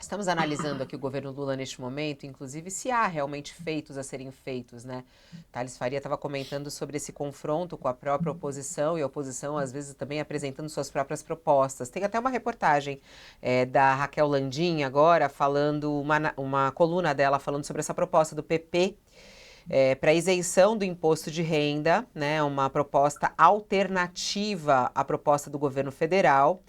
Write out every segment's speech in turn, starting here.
Estamos analisando aqui o governo Lula neste momento, inclusive se há realmente feitos a serem feitos, né? Thales Faria estava comentando sobre esse confronto com a própria oposição e a oposição às vezes também apresentando suas próprias propostas. Tem até uma reportagem da Raquel Landim agora falando, uma coluna dela falando sobre essa proposta do PP para isenção do imposto de renda, né? Uma proposta alternativa à proposta do governo federal.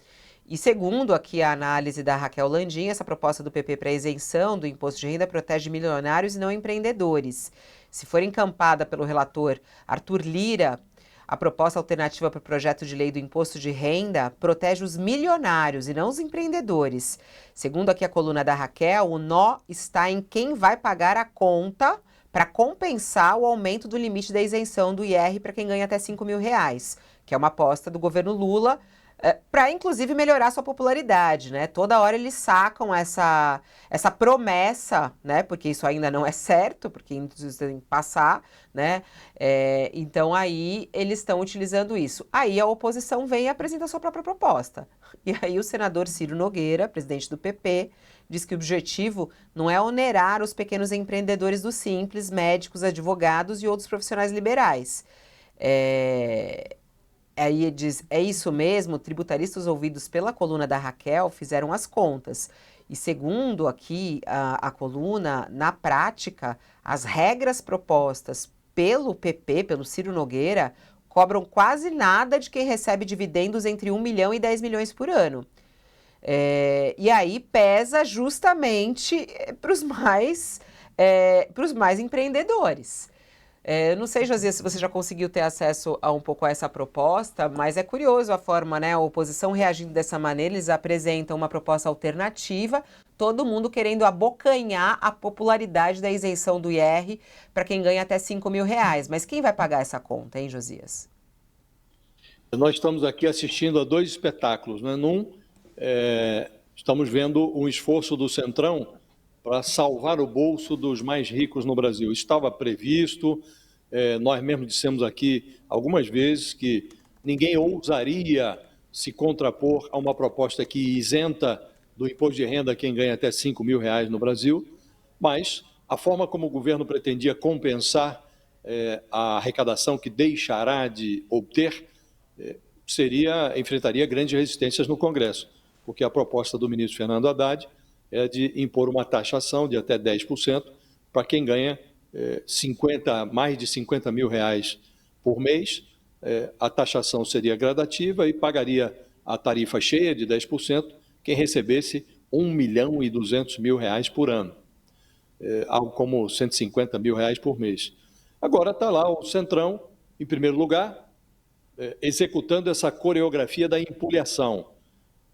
E segundo aqui a análise da Raquel Landim, essa proposta do PP para isenção do imposto de renda protege milionários e não empreendedores. Se for encampada pelo relator Arthur Lira, a proposta alternativa para o projeto de lei do imposto de renda protege os milionários e não os empreendedores. Segundo aqui a coluna da Raquel, o nó está em quem vai pagar a conta para compensar o aumento do limite da isenção do IR para quem ganha até R$ 5.000, que é uma aposta do governo Lula, para inclusive melhorar sua popularidade, né? Toda hora eles sacam essa promessa, né? Porque isso ainda não é certo, porque isso tem que passar, né? Então aí eles estão utilizando isso. Aí a oposição vem e apresenta sua própria proposta. E aí o senador Ciro Nogueira, presidente do PP, diz que o objetivo não é onerar os pequenos empreendedores do Simples, médicos, advogados e outros profissionais liberais. Aí diz, é isso mesmo, tributaristas ouvidos pela coluna da Raquel fizeram as contas. E segundo aqui a coluna, na prática, as regras propostas pelo PP, pelo Ciro Nogueira, cobram quase nada de quem recebe dividendos entre 1 milhão e 10 milhões por ano. E aí pesa justamente para os mais empreendedores. Eu não sei, Josias, se você já conseguiu ter acesso a um pouco a essa proposta, mas é curioso a forma, né? A oposição reagindo dessa maneira, eles apresentam uma proposta alternativa, todo mundo querendo abocanhar a popularidade da isenção do IR para quem ganha até R$ 5.000. Mas quem vai pagar essa conta, hein, Josias? Nós estamos aqui assistindo a dois espetáculos, né? Estamos vendo um esforço do Centrão para salvar o bolso dos mais ricos no Brasil. Estava previsto, nós mesmos dissemos aqui algumas vezes que ninguém ousaria se contrapor a uma proposta que isenta do imposto de renda quem ganha até R$ 5.000 no Brasil, mas a forma como o governo pretendia compensar a arrecadação que deixará de obter enfrentaria grandes resistências no Congresso, porque a proposta do ministro Fernando Haddad é de impor uma taxação de até 10% para quem ganha mais de R$ 50.000 por mês. A taxação seria gradativa e pagaria a tarifa cheia de 10% quem recebesse R$ 1.200.000 por ano, algo como R$ 150.000 por mês. Agora está lá o Centrão, em primeiro lugar, executando essa coreografia da empulhação,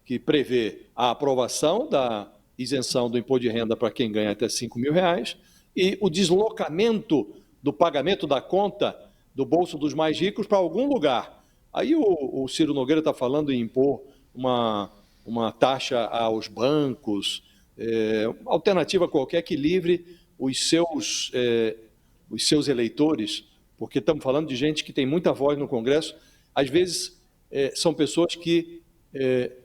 que prevê a aprovação da isenção do imposto de renda para quem ganha até R$ 5.000 e o deslocamento do pagamento da conta do bolso dos mais ricos para algum lugar. Aí o Ciro Nogueira está falando em impor uma taxa aos bancos, uma alternativa qualquer que livre os seus eleitores, porque estamos falando de gente que tem muita voz no Congresso. Às vezes são pessoas que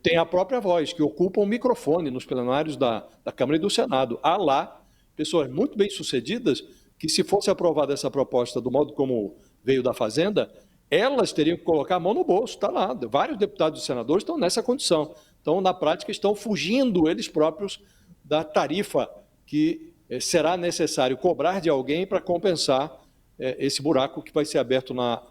têm a própria voz, que ocupam o microfone nos plenários da Câmara e do Senado. Há lá pessoas muito bem-sucedidas que, se fosse aprovada essa proposta do modo como veio da Fazenda, elas teriam que colocar a mão no bolso. Está lá, vários deputados e senadores estão nessa condição. Então, na prática, estão fugindo eles próprios da tarifa que será necessário cobrar de alguém para compensar esse buraco que vai ser aberto na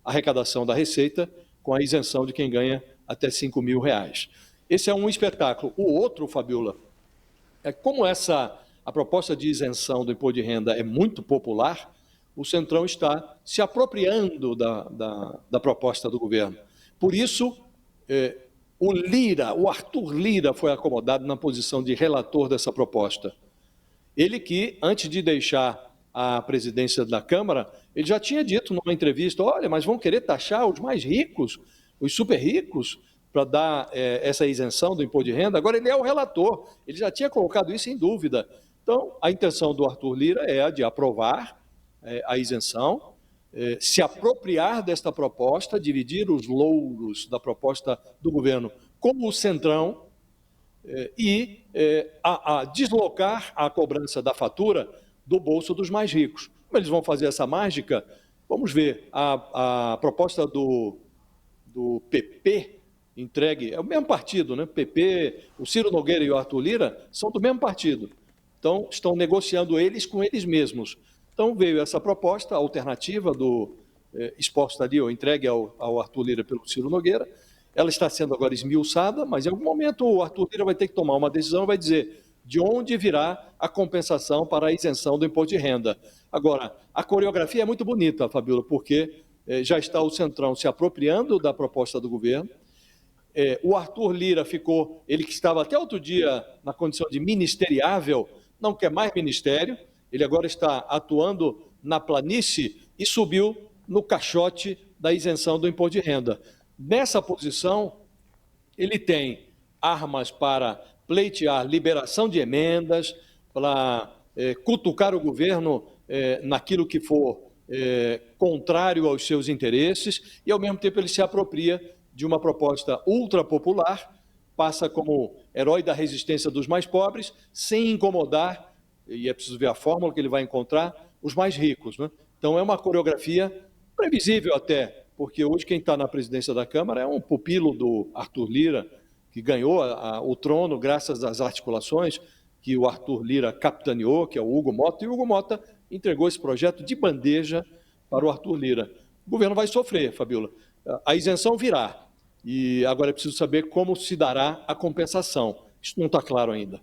arrecadação da Receita com a isenção de quem ganha até R$ 5.000. Esse é um espetáculo. O outro, Fabiola, como a proposta de isenção do imposto de renda é muito popular, o Centrão está se apropriando da proposta do governo. Por isso, o Arthur Lira foi acomodado na posição de relator dessa proposta. Ele que, antes de deixar a presidência da Câmara, ele já tinha dito numa entrevista, olha, mas vão querer taxar os mais ricos, os super ricos, para dar essa isenção do imposto de renda. Agora ele é o relator, ele já tinha colocado isso em dúvida. Então, a intenção do Arthur Lira é a de aprovar a isenção, se apropriar desta proposta, dividir os louros da proposta do governo com o Centrão, a deslocar a cobrança da fatura do bolso dos mais ricos. Como eles vão fazer essa mágica? Vamos ver. A proposta do PP entregue, é o mesmo partido, né? PP, o Ciro Nogueira e o Arthur Lira são do mesmo partido. Então, estão negociando eles com eles mesmos. Então, veio essa proposta alternativa exposta ali, ou entregue ao Arthur Lira pelo Ciro Nogueira. Ela está sendo agora esmiuçada, mas em algum momento o Arthur Lira vai ter que tomar uma decisão e vai dizer de onde virá a compensação para a isenção do imposto de renda. Agora, a coreografia é muito bonita, Fabíola, porque já está o Centrão se apropriando da proposta do governo. O Arthur Lira ficou, ele que estava até outro dia na condição de ministeriável, não quer mais ministério, ele agora está atuando na planície e subiu no caixote da isenção do imposto de renda. Nessa posição, ele tem armas para pleitear liberação de emendas, para cutucar o governo naquilo que for contrário aos seus interesses, e ao mesmo tempo ele se apropria de uma proposta ultrapopular, passa como herói da resistência dos mais pobres, sem incomodar, e é preciso ver a fórmula que ele vai encontrar, os mais ricos, né? Então é uma coreografia previsível até, porque hoje quem está na presidência da Câmara é um pupilo do Arthur Lira, que ganhou o trono graças às articulações que o Arthur Lira capitaneou, que é o Hugo Mota, e o Hugo Mota entregou esse projeto de bandeja para o Arthur Lira. O governo vai sofrer, Fabíola. A isenção virá, e agora é preciso saber como se dará a compensação. Isso não está claro ainda.